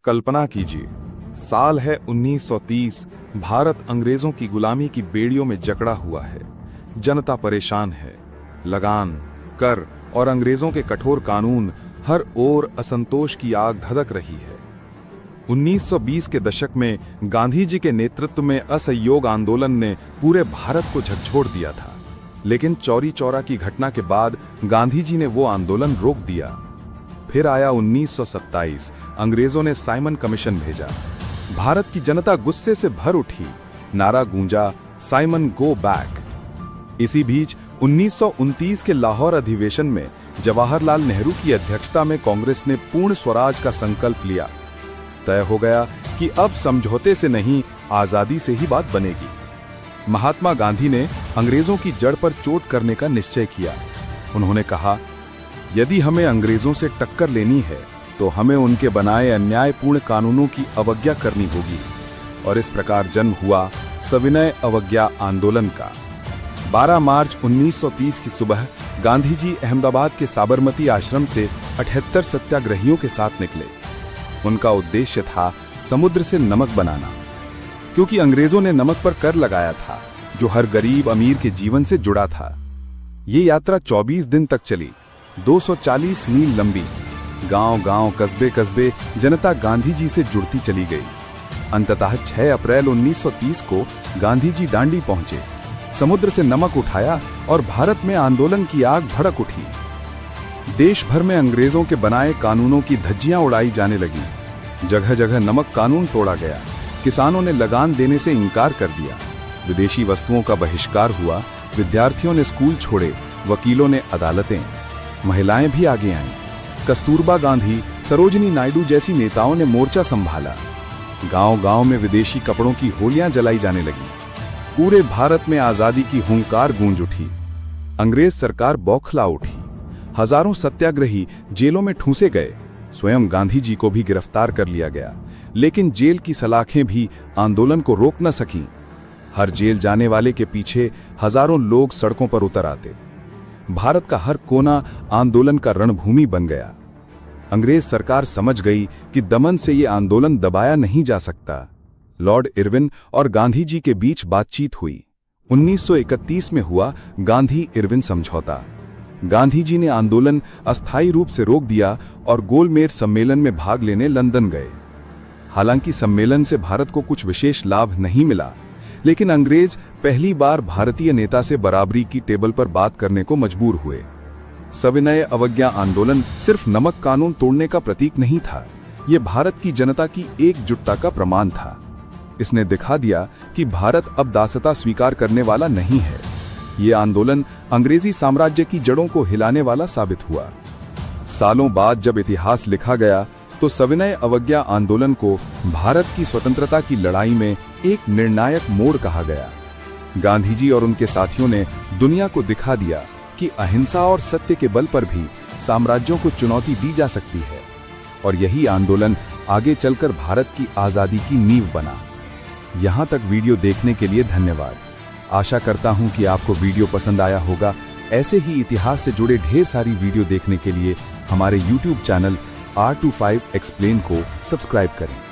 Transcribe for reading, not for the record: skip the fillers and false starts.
कल्पना कीजिए, साल है 1930। भारत अंग्रेजों की गुलामी की बेड़ियों में जकड़ा हुआ है। जनता परेशान है। लगान, कर और अंग्रेजों के कठोर कानून हर ओर असंतोष की आग धधक रही है। 1920 के दशक में गांधी जी के नेतृत्व में असहयोग आंदोलन ने पूरे भारत को झकझोर दिया था। लेकिन चौरी चौरा की घटना के बाद गांधी जी ने वो आंदोलन रोक दिया। फिर आया 1927। अंग्रेजों ने साइमन कमीशन भेजा। भारत की जनता गुस्से से भर उठी। नारा गूंजा, साइमन गो बैक। इसी बीच 1929 के लाहौर अधिवेशन में जवाहरलाल नेहरू की अध्यक्षता में कांग्रेस ने पूर्ण स्वराज का संकल्प लिया। तय हो गया कि अब समझौते से नहीं, आजादी से ही बात बनेगी। महात्मा गांधी ने अंग्रेजों की जड़ पर चोट करने का निश्चय किया। उन्होंने कहा, यदि हमें अंग्रेजों से टक्कर लेनी है तो हमें उनके बनाए अन्यायपूर्ण कानूनों की अवज्ञा करनी होगी। और इस प्रकार जन्म हुआ सविनय अवज्ञा आंदोलन का। 12 मार्च 1930 की सुबह गांधी जी अहमदाबाद के साबरमती आश्रम से 78 सत्याग्रहियों के साथ निकले। उनका उद्देश्य था समुद्र से नमक बनाना, क्योंकि अंग्रेजों ने नमक पर कर लगाया था जो हर गरीब अमीर के जीवन से जुड़ा था। ये यात्रा 24 दिन तक चली, 240 मील लंबी। गांव-गांव, कस्बे-कस्बे जनता गांधी जी से जुड़ती चली गई। अंततः 6 अप्रैल 1930 को गांधी जी दांडी पहुंचे, समुद्र से नमक उठाया और भारत में आंदोलन की आग भड़क उठी। देश भर में अंग्रेजों के बनाए कानूनों की धज्जियां उड़ाई जाने लगी। जगह जगह नमक कानून तोड़ा गया। किसानों ने लगान देने से इनकार कर दिया। विदेशी वस्तुओं का बहिष्कार हुआ। विद्यार्थियों ने स्कूल छोड़े। वकीलों ने अदालतें। महिलाएं भी आगे आईं। कस्तूरबा गांधी, सरोजिनी नायडू जैसी नेताओं ने मोर्चा संभाला। गांव-गांव में विदेशी कपड़ों की होलियां जलाई जाने लगी। पूरे भारत में आजादी की हुंकार गूंज उठी। अंग्रेज सरकार बौखला उठी। हजारों सत्याग्रही जेलों में ठूंसे गए। स्वयं गांधी जी को भी गिरफ्तार कर लिया गया, लेकिन जेल की सलाखें भी आंदोलन को रोक न सकीं। हर जेल जाने वाले के पीछे हजारों लोग सड़कों पर उतर आते। भारत का हर कोना आंदोलन का रणभूमि बन गया। अंग्रेज सरकार समझ गई कि दमन से ये आंदोलन दबाया नहीं जा सकता। लॉर्ड इरविन और गांधी जी के बीच बातचीत हुई। 1931 में हुआ गांधी इरविन समझौता। गांधी जी ने आंदोलन अस्थायी रूप से रोक दिया और गोलमेज सम्मेलन में भाग लेने लंदन गए। हालांकि सम्मेलन से भारत को कुछ विशेष लाभ नहीं मिला, लेकिन अंग्रेज पहली बार भारतीय नेता से बराबरी की टेबल पर बात करने को मजबूर हुए। सविनय अवज्ञा आंदोलन सिर्फ नमक कानून तोड़ने का प्रतीक नहीं था, ये भारत की जनता की एकजुटता का प्रमाण था। इसने दिखा दिया कि भारत अब दासता स्वीकार करने वाला नहीं है। ये आंदोलन अंग्रेजी साम्राज्य की जड़ों को हिलाने वाला साबित हुआ। सालों बाद जब इतिहास लिखा गया तो सविनय अवज्ञा आंदोलन को भारत की स्वतंत्रता की लड़ाई में एक निर्णायक मोड़ कहा गया। गांधी जी और उनके साथियों ने दुनिया को दिखा दिया कि अहिंसा और सत्य के बल पर भी साम्राज्यों को चुनौती दी जा सकती है। और यही आंदोलन आगे चलकर भारत की आजादी की नींव बना। यहां तक वीडियो देखने के लिए धन्यवाद। आशा करता हूं कि आपको वीडियो पसंद आया होगा। ऐसे ही इतिहास से जुड़े ढेर सारी वीडियो देखने के लिए हमारे YouTube चैनल R25 एक्सप्लेन को सब्सक्राइब करें।